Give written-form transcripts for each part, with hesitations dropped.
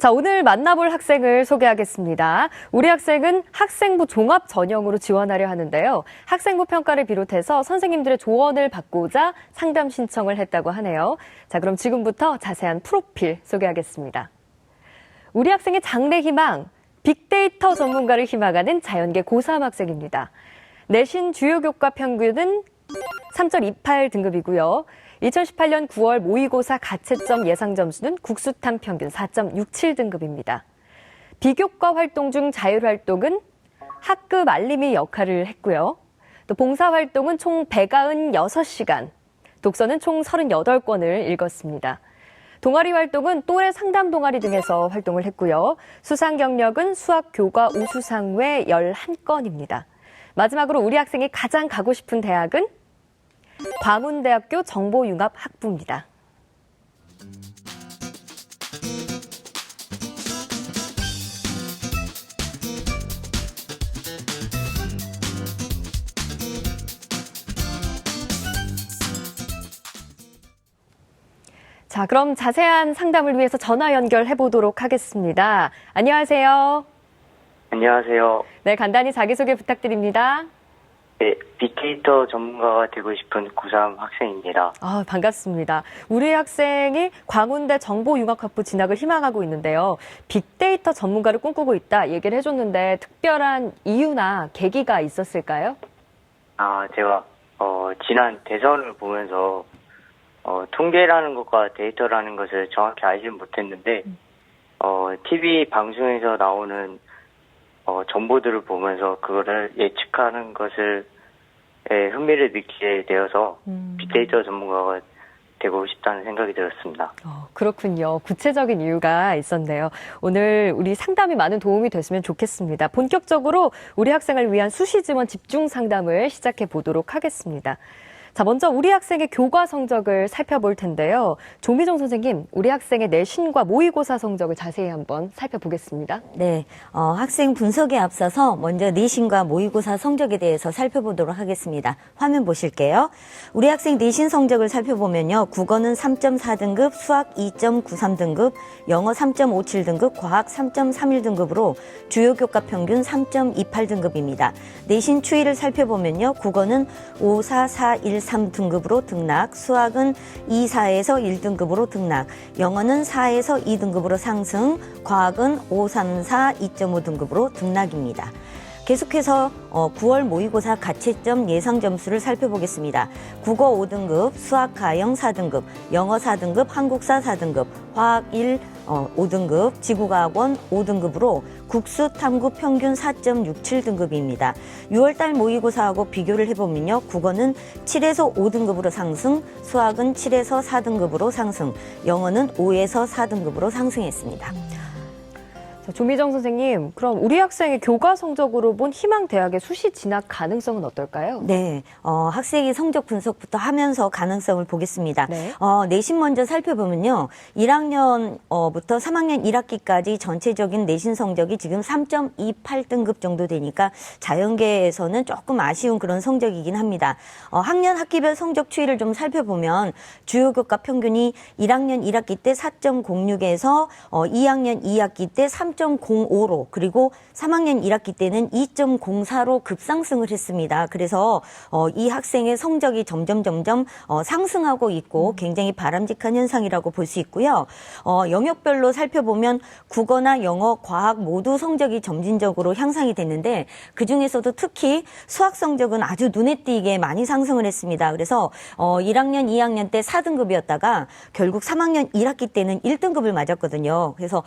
자, 오늘 만나볼 학생을 소개하겠습니다. 우리 학생은 학생부 종합 전형으로 지원하려 하는데요. 학생부 평가를 비롯해서 선생님들의 조언을 받고자 상담 신청을 했다고 하네요. 자, 그럼 지금부터 자세한 프로필 소개하겠습니다. 우리 학생의 장래 희망, 빅데이터 전문가를 희망하는 자연계 고3 학생입니다. 내신 주요 교과 평균은 3.28 등급이고요. 2018년 9월 모의고사 가채점 예상 점수는 국수탐 평균 4.67 등급입니다. 비교과 활동 중 자율활동은 학급 알림이 역할을 했고요. 또 봉사활동은 총 196시간, 독서는 총 38권을 읽었습니다. 동아리 활동은 또래 상담 동아리 등에서 활동을 했고요. 수상 경력은 수학 교과 우수상 외 11건입니다. 마지막으로 우리 학생이 가장 가고 싶은 대학은 광운대학교 정보융합학부입니다. 자, 그럼 자세한 상담을 위해서 전화 연결해 보도록 하겠습니다. 안녕하세요. 안녕하세요. 네, 간단히 자기소개 부탁드립니다. 네, 빅데이터 전문가가 되고 싶은 고3 학생입니다. 아, 반갑습니다. 우리 학생이 광운대 정보융합학부 진학을 희망하고 있는데요. 빅데이터 전문가를 꿈꾸고 있다 얘기를 해줬는데 특별한 이유나 계기가 있었을까요? 제가 지난 대선을 보면서 통계라는 것과 데이터라는 것을 정확히 알지는 못했는데 TV 방송에서 나오는 정보들을 보면서 그거를 예측하는 것을 흥미를 느끼게 되어서 빅데이터 전문가가 되고 싶다는 생각이 들었습니다. 그렇군요. 구체적인 이유가 있었네요. 오늘 우리 상담이 많은 도움이 됐으면 좋겠습니다. 본격적으로 우리 학생을 위한 수시 지원 집중 상담을 시작해 보도록 하겠습니다. 자, 먼저 우리 학생의 교과 성적을 살펴볼 텐데요. 조미정 선생님, 우리 학생의 내신과 모의고사 성적을 자세히 한번 살펴보겠습니다. 네, 학생 분석에 앞서서 먼저 내신과 모의고사 성적에 대해서 살펴보도록 하겠습니다. 화면 보실게요. 우리 학생 내신 성적을 살펴보면요. 국어는 3.4등급, 수학 2.93등급, 영어 3.57등급, 과학 3.31등급으로 주요 교과 평균 3.28등급입니다. 내신 추이를 살펴보면요. 국어는 5, 4, 4, 1, 3등급으로 등락, 수학은 2, 4에서 1등급으로 등락, 영어는 4에서 2등급으로 상승, 과학은 5, 3, 4, 2.5등급으로 등락입니다. 계속해서 9월 모의고사 가채점 예상 점수를 살펴보겠습니다. 국어 5등급, 수학 가형 4등급, 영어 4등급, 한국사 4등급, 화학 1 5등급, 지구과학원 5등급으로 국수 탐구 평균 4.67등급입니다. 6월달 모의고사하고 비교를 해보면요. 국어는 7에서 5등급으로 상승, 수학은 7에서 4등급으로 상승, 영어는 5에서 4등급으로 상승했습니다. 자, 조미정 선생님, 그럼 우리 학생의 교과 성적으로 본 희망 대학의 수시 진학 가능성은 어떨까요? 네, 학생의 성적 분석부터 하면서 가능성을 보겠습니다. 네. 내신 먼저 살펴보면요. 1학년부터 3학년 1학기까지 전체적인 내신 성적이 지금 3.28등급 정도 되니까 자연계에서는 조금 아쉬운 그런 성적이긴 합니다. 학년 학기별 성적 추이를 좀 살펴보면 주요 교과 평균이 1학년 1학기 때 4.06에서 2학년 2학기 때 3.05로 그리고 3학년 1학기 때는 2.04로 급상승을 했습니다. 그래서 이 학생의 성적이 점점 상승하고 있고 굉장히 바람직한 현상이라고 볼 수 있고요. 영역별로 살펴보면 국어나 영어, 과학 모두 성적이 점진적으로 향상이 됐는데 그중에서도 특히 수학 성적은 아주 눈에 띄게 많이 상승을 했습니다. 그래서 1학년, 2학년 때 4등급이었다가 결국 3학년 1학기 때는 1등급을 맞았거든요. 그래서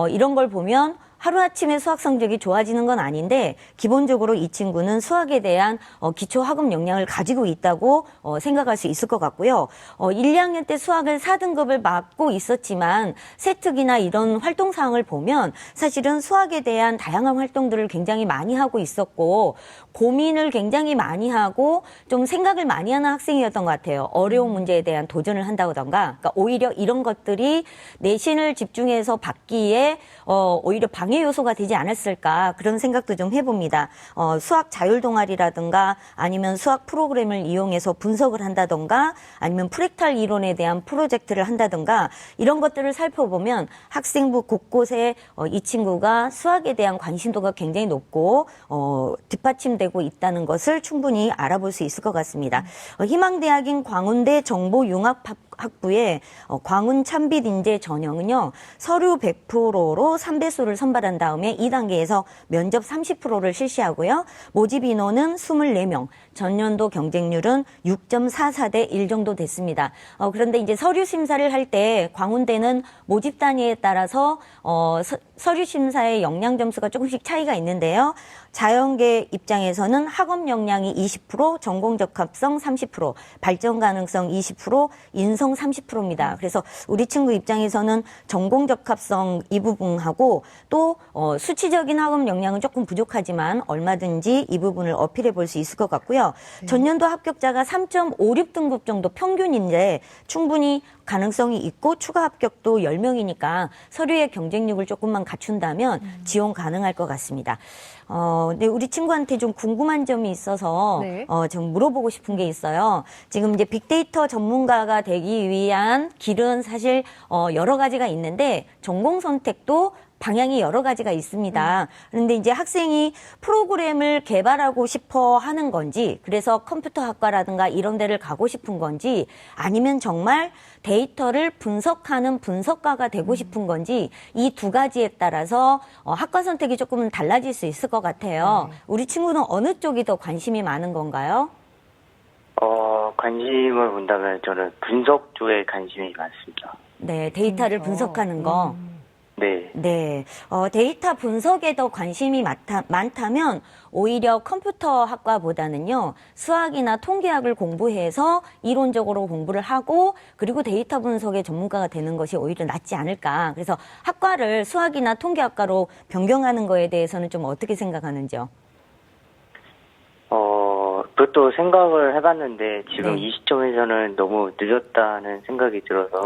이런 걸 보면 하루아침에 수학 성적이 좋아지는 건 아닌데 기본적으로 이 친구는 수학에 대한 기초 학업 역량을 가지고 있다고 생각할 수 있을 것 같고요. 1, 2학년 때 수학을 4등급을 맡고 있었지만 세특이나 이런 활동 사항을 보면 사실은 수학에 대한 다양한 활동들을 굉장히 많이 하고 있었고 고민을 굉장히 많이 하고 좀 생각을 많이 하는 학생이었던 것 같아요. 어려운 문제에 대한 도전을 한다던가 그러니까 오히려 이런 것들이 내신을 집중해서 받기에 오히려 방해 방해 요소가 되지 않았을까 그런 생각도 좀 해봅니다. 수학 자율 동아리라든가 아니면 수학 프로그램을 이용해서 분석을 한다던가 아니면 프랙탈 이론에 대한 프로젝트를 한다던가 이런 것들을 살펴보면 학생부 곳곳에 이 친구가 수학에 대한 관심도가 굉장히 높고 뒷받침되고 있다는 것을 충분히 알아볼 수 있을 것 같습니다. 희망대학인 광운대 정보융합학부의 광운 참빛 인재 전형은요, 서류 100%로 3배수를 선발한 다음에 2단계에서 면접 30%를 실시하고요. 모집 인원은 24명, 전년도 경쟁률은 6.44대 1 정도 됐습니다. 그런데 이제 서류 심사를 할 때 광운대는 모집 단위에 따라서 서류 심사의 역량 점수가 조금씩 차이가 있는데요. 자연계 입장에서는 학업 역량이 20%, 전공 적합성 30%, 발전 가능성 20%, 인성 30%입니다. 그래서 우리 친구 입장에서는 전공 적합성 이 부분하고 또 수치적인 학업 역량은 조금 부족하지만 얼마든지 이 부분을 어필해 볼 수 있을 것 같고요. 전년도 합격자가 3.56등급 정도 평균인데 충분히 가능성이 있고 추가 합격도 10명이니까 서류의 경쟁력을 조금만 갖춘다면 지원 가능할 것 같습니다. 근데 우리 친구한테 좀 궁금한 점이 있어서 네. 좀 물어보고 싶은 게 있어요. 지금 이제 빅데이터 전문가가 되기 위한 길은 사실 여러 가지가 있는데 전공 선택도 방향이 여러 가지가 있습니다. 그런데 이제 학생이 프로그램을 개발하고 싶어 하는 건지, 그래서 컴퓨터 학과라든가 이런 데를 가고 싶은 건지, 아니면 정말 데이터를 분석하는 분석가가 되고 싶은 건지, 이 두 가지에 따라서 학과 선택이 조금은 달라질 수 있을 것 같아요. 우리 친구는 어느 쪽이 더 관심이 많은 건가요? 관심을 본다면 저는 분석 쪽에 관심이 많습니다. 네, 데이터를 분석하는 거. 네. 네, 데이터 분석에 더 관심이 많다면 오히려 컴퓨터 학과보다는요, 수학이나 통계학을 공부해서 이론적으로 공부를 하고 그리고 데이터 분석의 전문가가 되는 것이 오히려 낫지 않을까. 그래서 학과를 수학이나 통계학과로 변경하는 거에 대해서는 좀 어떻게 생각하는지요? 그것도 생각을 해봤는데 지금 네. 이 시점에서는 너무 늦었다는 생각이 들어서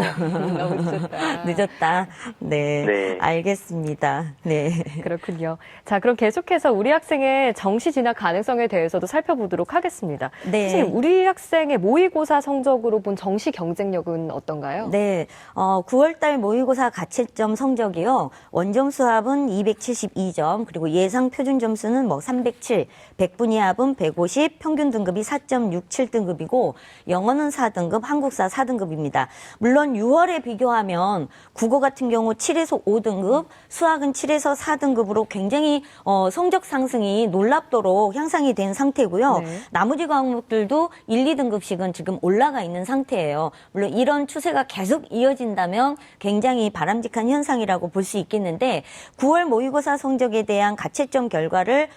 너무 늦었다. 늦었다. 네, 네. 알겠습니다. 네. 그렇군요. 자, 그럼 계속해서 우리 학생의 정시 진학 가능성에 대해서도 살펴보도록 하겠습니다. 네. 선생님, 우리 학생의 모의고사 성적으로 본 정시 경쟁력은 어떤가요? 네, 9월달 모의고사 가채점 성적이요. 원점 수합은 272점, 그리고 예상 표준 점수는 307, 백분위합은 150, 평균 등급이 4.67등급이고 영어는 4등급, 한국사 4등급입니다. 물론 6월에 비교하면 국어 같은 경우 7에서 5등급, 수학은 7에서 4등급으로 굉장히 성적 상승이 놀랍도록 향상이 된 상태고요. 네. 나머지 과목들도 1, 2등급씩은 지금 올라가 있는 상태예요. 물론 이런 추세가 계속 이어진다면 굉장히 바람직한 현상이라고 볼 수 있겠는데 9월 모의고사 성적에 대한 가채점 결과를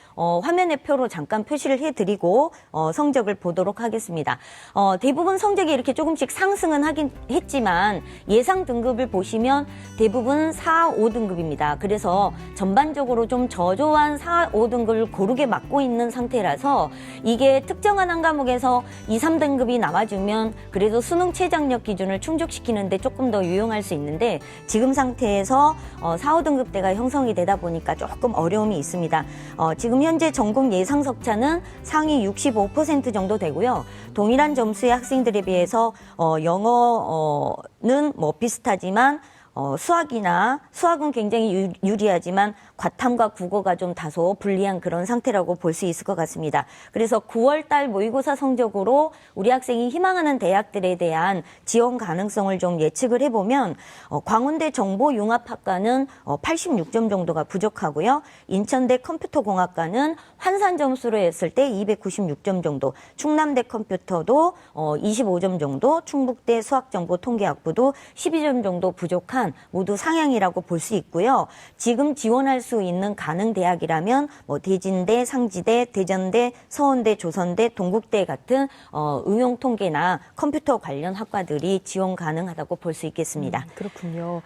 화면의 표로 잠깐 표시를 해드리고 성적을 보도록 하겠습니다. 대부분 성적이 이렇게 조금씩 상승은 하긴 했지만 예상 등급을 보시면 대부분 4, 5등급입니다. 그래서 전반적으로 좀 저조한 4, 5등급을 고르게 맡고 있는 상태라서 이게 특정한 한 과목에서 2, 3등급이 나와주면 그래도 수능 최장력 기준을 충족시키는데 조금 더 유용할 수 있는데 지금 상태에서 4, 5등급대가 형성이 되다 보니까 조금 어려움이 있습니다. 지금 현재 전공 예상 석차는 상위 65% 정도 되고요. 동일한 점수의 학생들에 비해서 영어는 비슷하지만 수학은 굉장히 유리하지만 과탐과 국어가 좀 다소 불리한 그런 상태라고 볼 수 있을 것 같습니다. 그래서 9월 달 모의고사 성적으로 우리 학생이 희망하는 대학들에 대한 지원 가능성을 좀 예측을 해보면 광운대 정보융합학과는 86점 정도가 부족하고요. 인천대 컴퓨터공학과는 환산 점수로 했을 때 296점 정도, 충남대 컴퓨터도 25점 정도, 충북대 수학정보통계학부도 12점 정도 부족한 모두 상향이라고 볼 수 있고요. 지금 지원할 수 있는 가능 대학이라면 대진대, 상지대, 대전대, 서원대, 조선대, 동국대 같은 응용통계나 컴퓨터 관련 학과들이 지원 가능하다고 볼 수 있겠습니다. 그렇군요.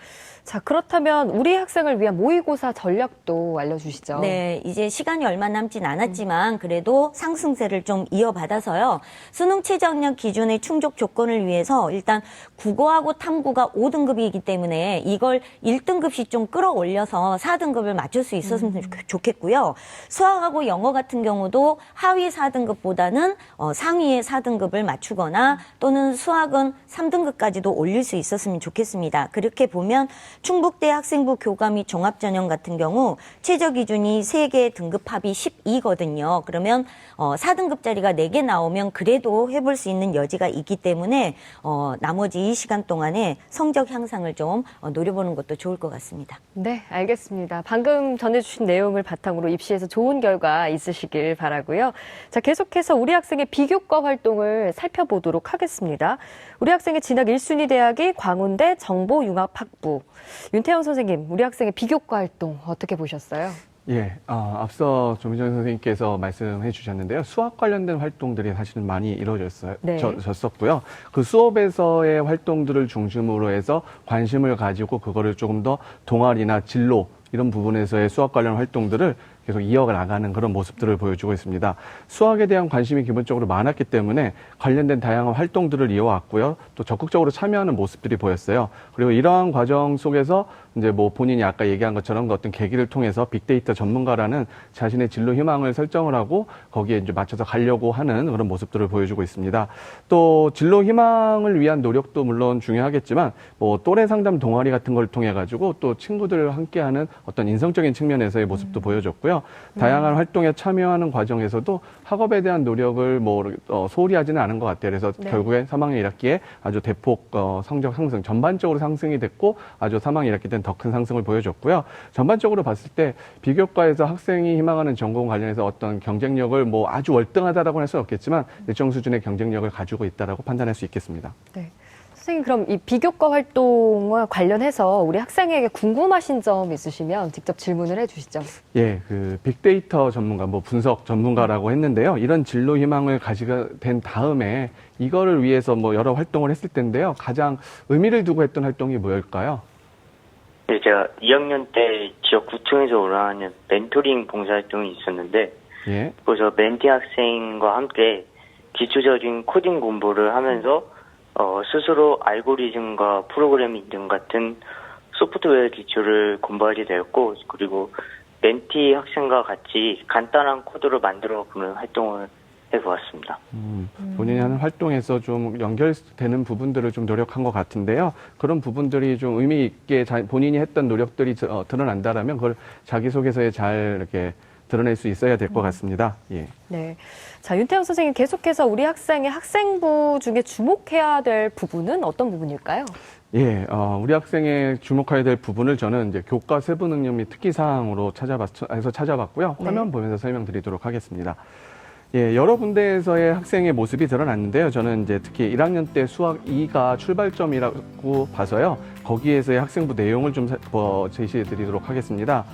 자, 그렇다면 우리 학생을 위한 모의고사 전략도 알려주시죠. 네, 이제 시간이 얼마 남진 않았지만 그래도 상승세를 좀 이어받아서요. 수능 최저학력 기준의 충족 조건을 위해서 일단 국어하고 탐구가 5등급이기 때문에 이걸 1등급씩 좀 끌어올려서 4등급을 맞출 수 있었으면 좋겠고요. 수학하고 영어 같은 경우도 하위 4등급보다는 상위의 4등급을 맞추거나 또는 수학은 3등급까지도 올릴 수 있었으면 좋겠습니다. 그렇게 보면 충북대 학생부 교과 및 종합전형 같은 경우 최저 기준이 3개 등급 합이 12거든요. 그러면 4등급짜리가 4개 나오면 그래도 해볼 수 있는 여지가 있기 때문에 나머지 이 시간 동안에 성적 향상을 좀 노려보는 것도 좋을 것 같습니다. 네, 알겠습니다. 방금 전해주신 내용을 바탕으로 입시에서 좋은 결과 있으시길 바라고요. 자, 계속해서 우리 학생의 비교과 활동을 살펴보도록 하겠습니다. 우리 학생의 진학 1순위 대학이 광운대 정보융합학부. 윤태영 선생님, 우리 학생의 비교과 활동 어떻게 보셨어요? 예, 앞서 조민정 선생님께서 말씀해 주셨는데요. 수학 관련된 활동들이 사실은 많이 이루어졌어요. 네. 졌었고요. 그 수업에서의 활동들을 중심으로 해서 관심을 가지고 그거를 조금 더 동아리나 진로 이런 부분에서의 수학 관련 활동들을 계속 이어가 나가는 그런 모습들을 보여주고 있습니다. 수학에 대한 관심이 기본적으로 많았기 때문에 관련된 다양한 활동들을 이어왔고요. 또 적극적으로 참여하는 모습들이 보였어요. 그리고 이러한 과정 속에서 이제 뭐 본인이 아까 얘기한 것처럼 그 어떤 계기를 통해서 빅데이터 전문가라는 자신의 진로 희망을 설정을 하고 거기에 이제 맞춰서 가려고 하는 그런 모습들을 보여주고 있습니다. 또 진로 희망을 위한 노력도 물론 중요하겠지만 뭐 또래 상담 동아리 같은 걸 통해 가지고 또 친구들과 함께하는 어떤 인성적인 측면에서의 모습도 보여줬고요. 다양한 활동에 참여하는 과정에서도 학업에 대한 노력을 소홀히 하지는 않은 것 같아요. 그래서 네. 결국에 3학년 1학기에 아주 대폭 성적 상승, 전반적으로 상승이 됐고 아주 3학년 1학기 때는 더 큰 상승을 보여줬고요. 전반적으로 봤을 때 비교과에서 학생이 희망하는 전공 관련해서 어떤 경쟁력을 아주 월등하다라고 할 수는 없겠지만 일정 수준의 경쟁력을 가지고 있다라고 판단할 수 있겠습니다. 네. 선생님, 그럼 이 비교과 활동과 관련해서 우리 학생에게 궁금하신 점 있으시면 직접 질문을 해주시죠. 예, 그 빅데이터 전문가, 분석 전문가라고 했는데요. 이런 진로 희망을 가지게 된 다음에 이거를 위해서 여러 활동을 했을 텐데요. 가장 의미를 두고 했던 활동이 뭐일까요? 네, 제가 2학년 때 지역 구청에서 운영하는 멘토링 봉사활동이 있었는데 예, 그래서 멘티 학생과 함께 기초적인 코딩 공부를 하면서 스스로 알고리즘과 프로그래밍 등 같은 소프트웨어 기초를 공부하게 되었고, 그리고 멘티 학생과 같이 간단한 코드를 만들어 보는 활동을 해보았습니다. 본인이 하는 활동에서 좀 연결되는 부분들을 좀 노력한 것 같은데요. 그런 부분들이 좀 의미 있게 본인이 했던 노력들이 드러난다라면 그걸 자기소개서에 잘 이렇게 드러낼 수 있어야 될 것 같습니다. 예. 네. 자, 윤태영 선생님, 계속해서 우리 학생의 학생부 중에 주목해야 될 부분은 어떤 부분일까요? 예, 우리 학생의 주목해야 될 부분을 저는 이제 교과 세부 능력 및 특기 사항으로 찾아봤고요. 네. 화면 보면서 설명드리도록 하겠습니다. 예, 여러 군데에서의 학생의 모습이 드러났는데요. 저는 이제 특히 1학년 때 수학 2가 출발점이라고 봐서요. 거기에서의 학생부 내용을 좀 제시해 드리도록 하겠습니다.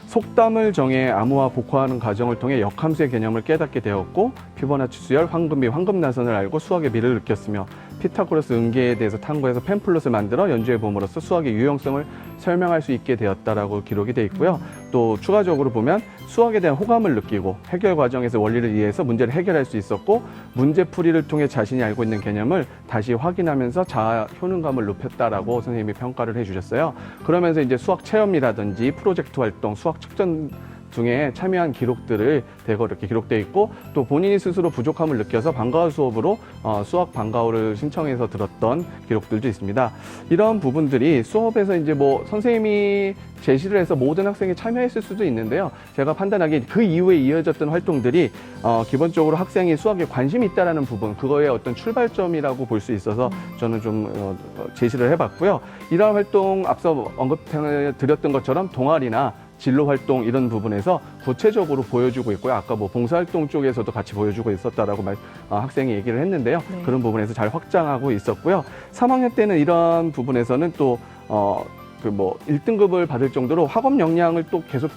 속담을 정해 암호화 복화하는 과정을 통해 역함수의 개념을 깨닫게 되었고, 피보나치 수열, 황금비, 황금나선을 알고 수학의 미를 느꼈으며, 피타고라스 응계에 대해서 탐구해서 팸플릿을 만들어 연주해 봄으로써 수학의 유용성을 설명할 수 있게 되었다라고 기록이 돼 있고요. 또 추가적으로 보면 수학에 대한 호감을 느끼고 해결 과정에서 원리를 이해해서 문제를 해결할 수 있었고, 문제풀이를 통해 자신이 알고 있는 개념을 다시 확인하면서 자아 효능감을 높였다라고 선생님이 평가를 해주셨어요. 그러면서 이제 수학 체험이라든지 프로젝트 활동, 수학 측정 등에 참여한 기록들을 대거 이렇게 기록되어 있고, 또 본인이 스스로 부족함을 느껴서 방과후 수업으로 수학 방과후를 신청해서 들었던 기록들도 있습니다. 이런 부분들이 수업에서 이제 선생님이 제시를 해서 모든 학생이 참여했을 수도 있는데요. 제가 판단하기에 그 이후에 이어졌던 활동들이 기본적으로 학생이 수학에 관심이 있다라는 부분, 그거의 어떤 출발점이라고 볼 수 있어서 저는 좀 제시를 해봤고요. 이러한 활동 앞서 언급드렸던 것처럼 동아리나 진로 활동 이런 부분에서 구체적으로 보여주고 있고요. 아까 봉사활동 쪽에서도 같이 보여주고 있었다라고 학생이 얘기를 했는데요. 네. 그런 부분에서 잘 확장하고 있었고요. 3학년 때는 이런 부분에서는 또 1등급을 받을 정도로 학업 역량을 또 계속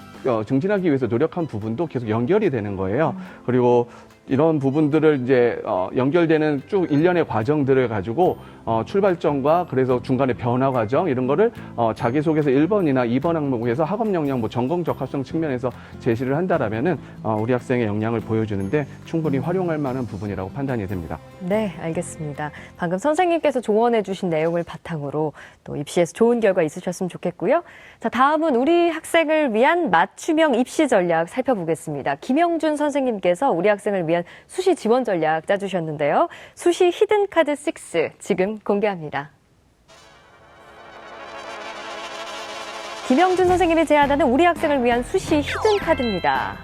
증진하기 위해서 노력한 부분도 계속 연결이 되는 거예요. 그리고 이런 부분들을 이제 연결되는 쭉 일련의 과정들을 가지고 출발점과 그래서 중간에 변화 과정 이런 거를 자기소개서 1번이나 2번 항목에서 학업 역량 뭐 전공 적합성 측면에서 제시를 한다라면은 우리 학생의 역량을 보여주는데 충분히 활용할 만한 부분이라고 판단이 됩니다. 네, 알겠습니다. 방금 선생님께서 조언해 주신 내용을 바탕으로 또 입시에서 좋은 결과 있으셨으면 좋겠고요. 자, 다음은 우리 학생을 위한 맞춤형 입시 전략 살펴보겠습니다. 김영준 선생님께서 우리 학생을 위한 수시 지원 전략 짜주셨는데요. 수시 히든카드 6 지금 공개합니다. 김영준 선생님이 제안하는 우리 학생을 위한 수시 히든카드입니다.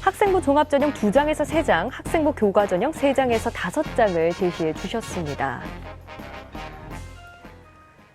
학생부 종합전형 2장에서 3장, 학생부 교과전형 3장에서 5장을 제시해 주셨습니다.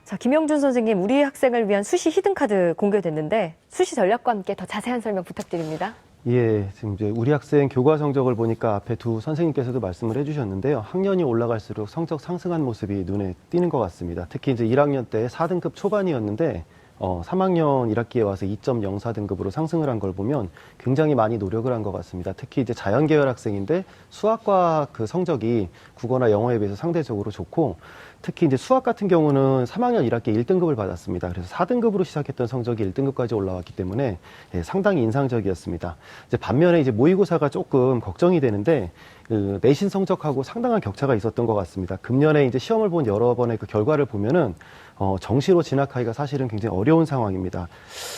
자, 김영준 선생님, 우리 학생을 위한 수시 히든카드 공개됐는데 수시 전략과 함께 더 자세한 설명 부탁드립니다. 예, 지금 이제 우리 학생 교과 성적을 보니까 앞에 두 선생님께서도 말씀을 해주셨는데요. 학년이 올라갈수록 성적 상승한 모습이 눈에 띄는 것 같습니다. 특히 이제 1학년 때 4등급 초반이었는데 3학년 1학기에 와서 2.04등급으로 상승을 한 걸 보면 굉장히 많이 노력을 한 것 같습니다. 특히 이제 자연계열 학생인데 수학과 그 성적이 국어나 영어에 비해서 상대적으로 좋고 특히 이제 수학 같은 경우는 3학년 1학기에 1등급을 받았습니다. 그래서 4등급으로 시작했던 성적이 1등급까지 올라왔기 때문에 상당히 인상적이었습니다. 이제 반면에 이제 모의고사가 조금 걱정이 되는데 그 내신 성적하고 상당한 격차가 있었던 것 같습니다. 금년에 이제 시험을 본 여러 번의 그 결과를 보면은 정시로 진학하기가 사실은 굉장히 어려운 상황입니다.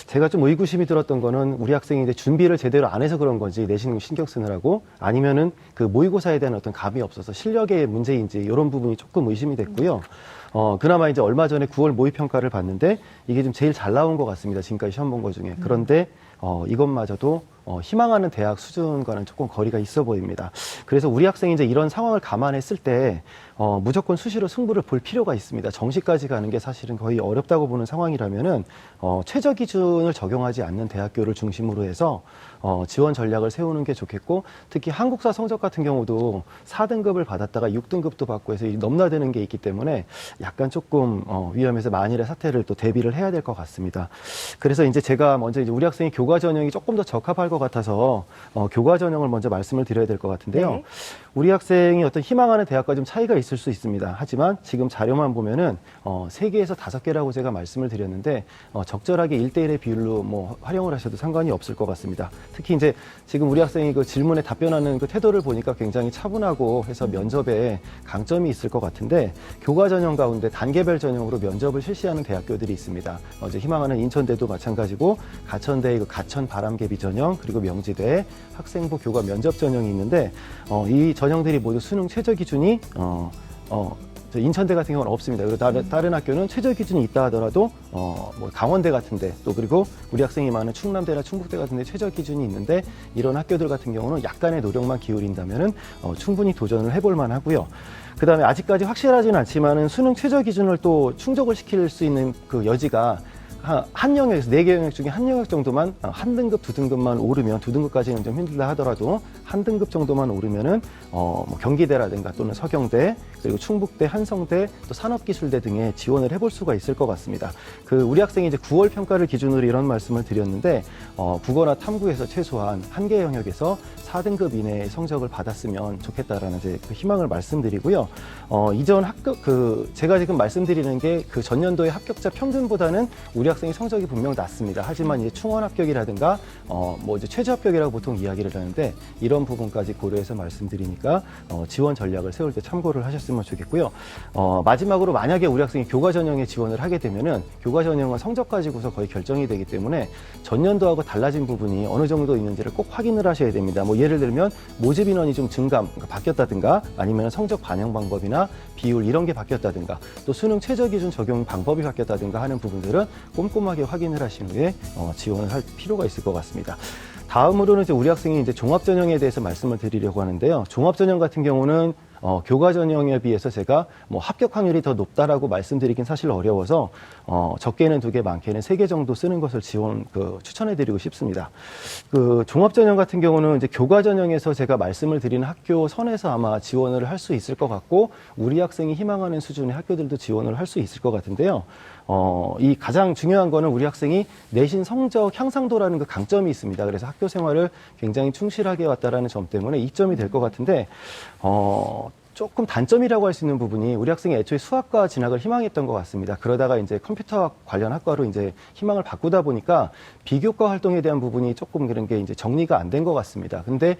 제가 좀 의구심이 들었던 거는 우리 학생이 이제 준비를 제대로 안 해서 그런 건지 내신 신경 쓰느라고 아니면은 그 모의고사에 대한 어떤 감이 없어서 실력의 문제인지 이런 부분이 조금 의심이 됐고요. 그나마 이제 얼마 전에 9월 모의평가를 봤는데 이게 좀 제일 잘 나온 것 같습니다. 지금까지 시험 본 것 중에. 그런데 이것마저도 희망하는 대학 수준과는 조금 거리가 있어 보입니다. 그래서 우리 학생이 이제 이런 상황을 감안했을 때 무조건 수시로 승부를 볼 필요가 있습니다. 정시까지 가는 게 사실은 거의 어렵다고 보는 상황이라면은 최저 기준을 적용하지 않는 대학교를 중심으로 해서 지원 전략을 세우는 게 좋겠고 특히 한국사 성적 같은 경우도 4등급을 받았다가 6등급도 받고 해서 넘나드는 게 있기 때문에 약간 조금 위험해서 만일의 사태를 또 대비를 해야 될 것 같습니다. 그래서 이제 제가 먼저 이제 우리 학생이 교과 전형이 조금 더 적합할 것 같아서 교과 전형을 먼저 말씀을 드려야 될 것 같은데요. 네. 우리 학생이 어떤 희망하는 대학과 좀 차이가 있을 수 있습니다. 하지만 지금 자료만 보면은 3개에서 5개라고 제가 말씀을 드렸는데 적절하게 1대1의 비율로 뭐 활용을 하셔도 상관이 없을 것 같습니다. 특히 이제 지금 우리 학생이 그 질문에 답변하는 그 태도를 보니까 굉장히 차분하고 해서 면접에 강점이 있을 것 같은데 교과 전형 가운데 단계별 전형으로 면접을 실시하는 대학교들이 있습니다. 이제 희망하는 인천대도 마찬가지고 가천대의 그 가천 바람개비 전형 그리고 명지대 학생부 교과 면접 전형이 있는데 이 전형들이 모두 수능 최저 기준이 인천대 같은 경우는 없습니다. 그리고 다른 학교는 최저 기준이 있다 하더라도 뭐 강원대 같은데 또 그리고 우리 학생이 많은 충남대나 충북대 같은데 최저 기준이 있는데 이런 학교들 같은 경우는 약간의 노력만 기울인다면은 충분히 도전을 해볼 만하고요. 그다음에 아직까지 확실하지는 않지만은 수능 최저 기준을 또 충족을 시킬 수 있는 그 여지가 한 영역에서 4개 영역 중에 한 영역 정도만 한 등급, 2등급만 오르면 2등급까지는 좀 힘들다 하더라도 한 등급 정도만 오르면은 뭐 경기대라든가 또는 서경대 그리고 충북대, 한성대 또 산업기술대 등에 지원을 해볼 수가 있을 것 같습니다. 그 우리 학생이 이제 9월 평가를 기준으로 이런 말씀을 드렸는데 국어나 탐구에서 최소한 한 개 영역에서 4등급 이내의 성적을 받았으면 좋겠다라는 이제 그 희망을 말씀드리고요. 이전 제가 지금 말씀드리는 게 그 전년도의 합격자 평균보다는 우리 학생의 성적이 분명 낮습니다. 하지만 이제 충원 합격이라든가 뭐 이제 최저 합격이라고 보통 이야기를 하는데 이런 부분까지 고려해서 말씀드리니까 지원 전략을 세울 때 참고를 하셨으면 좋겠고요. 마지막으로 만약에 우리 학생이 교과 전형에 지원을 하게 되면은 교과 전형은 성적 가지고서 거의 결정이 되기 때문에 전년도하고 달라진 부분이 어느 정도 있는지를 꼭 확인을 하셔야 됩니다. 뭐 예를 들면 모집 인원이 좀 바뀌었다든가 아니면 성적 반영 방법이나 비율 이런 게 바뀌었다든가 또 수능 최저 기준 적용 방법이 바뀌었다든가 하는 부분들은 꼼꼼하게 확인을 하신 후에 지원을 할 필요가 있을 것 같습니다. 다음으로는 이제 우리 학생이 이제 종합전형에 대해서 말씀을 드리려고 하는데요. 종합전형 같은 경우는 교과 전형에 비해서 제가 뭐 합격 확률이 더 높다라고 말씀드리긴 사실 어려워서 적게는 2개, 많게는 3개 정도 쓰는 것을 추천해드리고 싶습니다. 종합 전형 같은 경우는 이제 교과 전형에서 제가 말씀을 드리는 학교 선에서 아마 지원을 할 수 있을 것 같고 우리 학생이 희망하는 수준의 학교들도 지원을 할 수 있을 것 같은데요. 이 가장 중요한 거는 우리 학생이 내신 성적 향상도라는 그 강점이 있습니다. 그래서 학교 생활을 굉장히 충실하게 왔다라는 점 때문에 이점이 될 것 같은데, 조금 단점이라고 할 수 있는 부분이 우리 학생이 애초에 수학과 진학을 희망했던 것 같습니다. 그러다가 이제 컴퓨터학 관련 학과로 이제 희망을 바꾸다 보니까 비교과 활동에 대한 부분이 조금 그런 게 이제 정리가 안 된 것 같습니다. 근데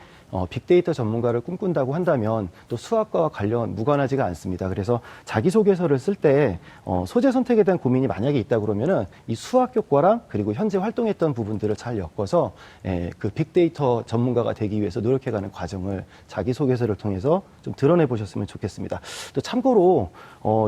빅데이터 전문가를 꿈꾼다고 한다면 또 수학과와 관련 무관하지가 않습니다. 그래서 자기소개서를 쓸 때 소재 선택에 대한 고민이 만약에 있다 그러면은 이 수학 교과랑 그리고 현재 활동했던 부분들을 잘 엮어서 그 빅데이터 전문가가 되기 위해서 노력해가는 과정을 자기소개서를 통해서 좀 드러내 보셨으면 좋겠습니다. 또 참고로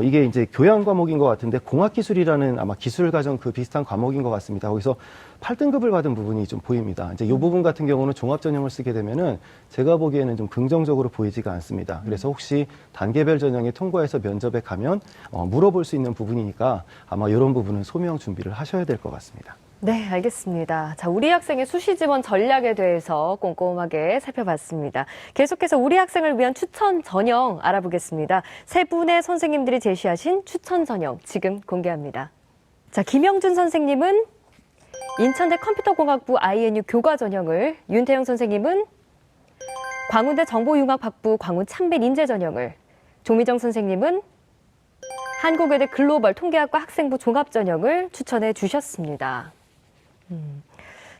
이게 이제 교양 과목인 것 같은데 공학기술이라는 아마 기술 과정 그 비슷한 과목인 것 같습니다. 거기서 8등급을 받은 부분이 좀 보입니다. 이제 이 부분 같은 경우는 종합 전형을 쓰게 되면은 제가 보기에는 좀 긍정적으로 보이지가 않습니다. 그래서 혹시 단계별 전형에 통과해서 면접에 가면 물어볼 수 있는 부분이니까 아마 이런 부분은 소명 준비를 하셔야 될 것 같습니다. 네, 알겠습니다. 자, 우리 학생의 수시 지원 전략에 대해서 꼼꼼하게 살펴봤습니다. 계속해서 우리 학생을 위한 추천 전형 알아보겠습니다. 3분의 선생님들이 제시하신 추천 전형 지금 공개합니다. 자, 김영준 선생님은 인천대 컴퓨터공학부 INU 교과 전형을, 윤태영 선생님은 광운대 정보융합학부 광운 참빛 인재 전형을, 조미정 선생님은 한국외대 글로벌 통계학과 학생부 종합 전형을 추천해 주셨습니다.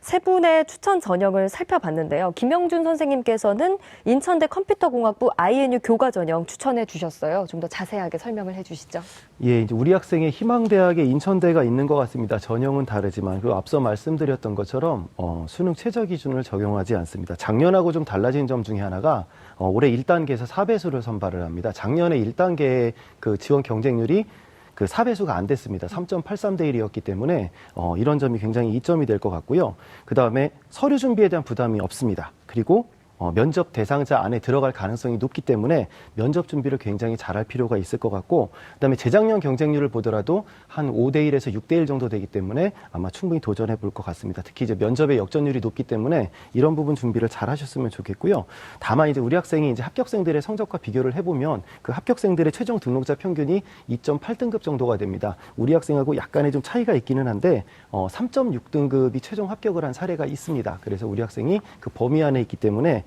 3분의 추천 전형을 살펴봤는데요. 김영준 선생님께서는 인천대 컴퓨터공학부 INU 교과 전형 추천해 주셨어요. 좀 더 자세하게 설명을 해 주시죠. 예, 이제 우리 학생의 희망대학에 인천대가 있는 것 같습니다. 전형은 다르지만 그리고 앞서 말씀드렸던 것처럼 수능 최저 기준을 적용하지 않습니다. 작년하고 좀 달라진 점 중에 하나가 올해 1단계에서 4배수를 선발을 합니다. 작년에 1단계 그 지원 경쟁률이 그 4배수가 안 됐습니다. 3.83대 1이었기 때문에 이런 점이 굉장히 이점이 될 것 같고요. 그다음에 서류 준비에 대한 부담이 없습니다. 그리고 면접 대상자 안에 들어갈 가능성이 높기 때문에 면접 준비를 굉장히 잘할 필요가 있을 것 같고, 그다음에 재작년 경쟁률을 보더라도 한 5대 1에서 6대 1 정도 되기 때문에 아마 충분히 도전해 볼 것 같습니다. 특히 이제 면접의 역전율이 높기 때문에 이런 부분 준비를 잘 하셨으면 좋겠고요. 다만 이제 우리 학생이 이제 합격생들의 성적과 비교를 해보면 그 합격생들의 최종 등록자 평균이 2.8등급 정도가 됩니다. 우리 학생하고 약간의 좀 차이가 있기는 한데 3.6등급이 최종 합격을 한 사례가 있습니다. 그래서 우리 학생이 그 범위 안에 있기 때문에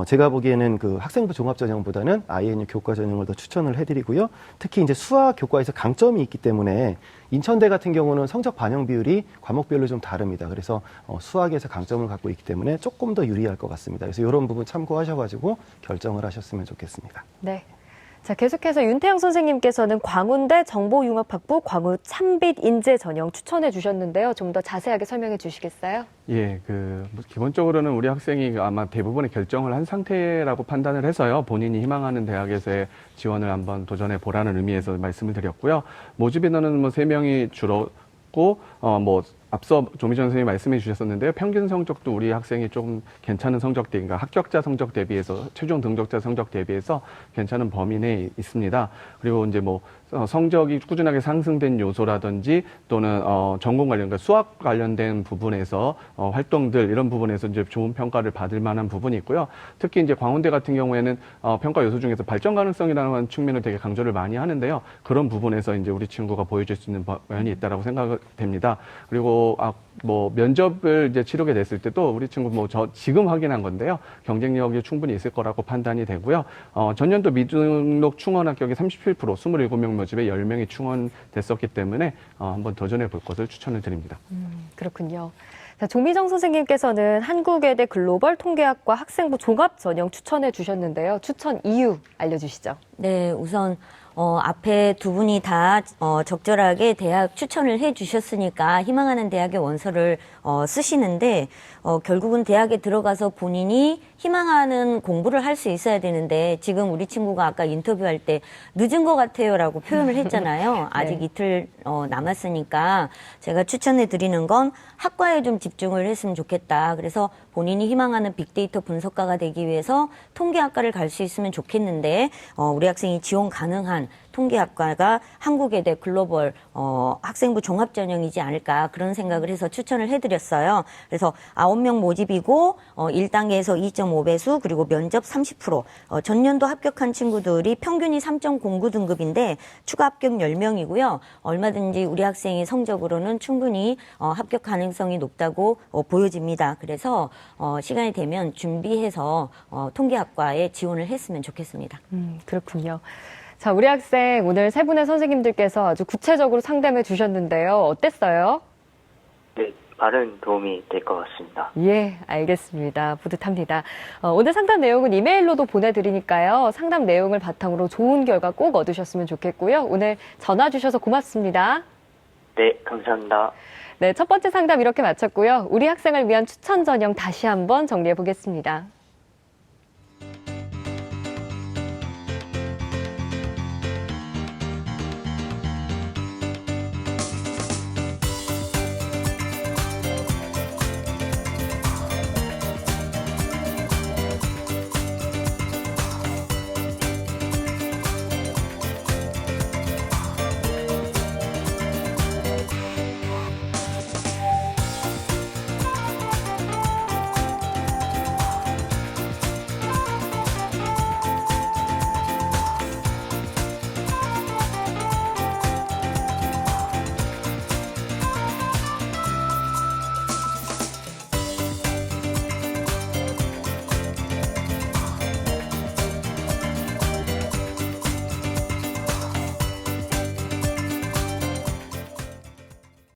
제가 보기에는 그 학생부 종합 전형보다는 INU 교과 전형을 더 추천을 해드리고요. 특히 이제 수학 교과에서 강점이 있기 때문에 인천대 같은 경우는 성적 반영 비율이 과목별로 좀 다릅니다. 그래서 수학에서 강점을 갖고 있기 때문에 조금 더 유리할 것 같습니다. 그래서 이런 부분 참고하셔가지고 결정을 하셨으면 좋겠습니다. 네. 자, 계속해서 윤태영 선생님께서는 광운대 정보융합학부 광우 참빛 인재 전형 추천해 주셨는데요. 좀 더 자세하게 설명해 주시겠어요? 예, 기본적으로는 우리 학생이 아마 대부분의 결정을 한 상태라고 판단을 해서요. 본인이 희망하는 대학에서의 지원을 한번 도전해 보라는 의미에서 말씀을 드렸고요. 모집 인원은 3명이 줄었고, 앞서 조미정 선생님이 말씀해 주셨었는데요. 평균 성적도 우리 학생이 좀 괜찮은 성적 대비가 합격자 성적 대비해서 최종 등록자 성적 대비해서 괜찮은 범위 내에 있습니다. 그리고 이제 성적이 꾸준하게 상승된 요소라든지 또는 전공 관련, 그러니까 수학 관련된 부분에서 활동들 이런 부분에서 이제 좋은 평가를 받을 만한 부분이 있고요. 특히 이제 광운대 같은 경우에는 평가 요소 중에서 발전 가능성이라는 측면을 되게 강조를 많이 하는데요. 그런 부분에서 이제 우리 친구가 보여줄 수 있는 면이 있다라고 생각됩니다. 그리고 면접을 이제 치르게 됐을 때도 우리 친구 지금 확인한 건데요. 경쟁력이 충분히 있을 거라고 판단이 되고요. 전년도 미등록 충원 합격이 37%, 27명 모집에 10명이 충원됐었기 때문에 한번 도전해 볼 것을 추천을 드립니다. 그렇군요. 자, 조미정 선생님께서는 한국외대 글로벌 통계학과 학생부 종합 전형 추천해 주셨는데요. 추천 이유 알려주시죠. 네, 우선 앞에 두 분이 다 적절하게 대학 추천을 해 주셨으니까 희망하는 대학의 원서를 쓰시는데 결국은 대학에 들어가서 본인이 희망하는 공부를 할 수 있어야 되는데 지금 우리 친구가 아까 인터뷰할 때 늦은 것 같아요라고 표현을 했잖아요. 아직 네. 이틀 남았으니까 제가 추천해 드리는 건 학과에 좀 집중을 했으면 좋겠다. 그래서 본인이 희망하는 빅데이터 분석가가 되기 위해서 통계학과를 갈 수 있으면 좋겠는데 우리 학생이 지원 가능한 통계학과가 한국외대 글로벌 학생부 종합 전형이지 않을까 그런 생각을 해서 추천을 해드렸어요. 그래서 9명 모집이고 1단계에서 2.5배수 그리고 면접 30% 전년도 합격한 친구들이 평균이 3.09 등급인데 추가 합격 10명이고요. 얼마든지 우리 학생의 성적으로는 충분히 합격 가능성이 높다고 보여집니다. 그래서 시간이 되면 준비해서 통계학과에 지원을 했으면 좋겠습니다. 그렇군요. 자, 우리 학생 오늘 세 분의 선생님들께서 아주 구체적으로 상담해 주셨는데요. 어땠어요? 네, 많은 도움이 될 것 같습니다. 예, 알겠습니다. 뿌듯합니다. 오늘 상담 내용은 이메일로도 보내드리니까요. 상담 내용을 바탕으로 좋은 결과 꼭 얻으셨으면 좋겠고요. 오늘 전화 주셔서 고맙습니다. 네, 감사합니다. 네, 첫 번째 상담 이렇게 마쳤고요. 우리 학생을 위한 추천 전형 다시 한번 정리해 보겠습니다.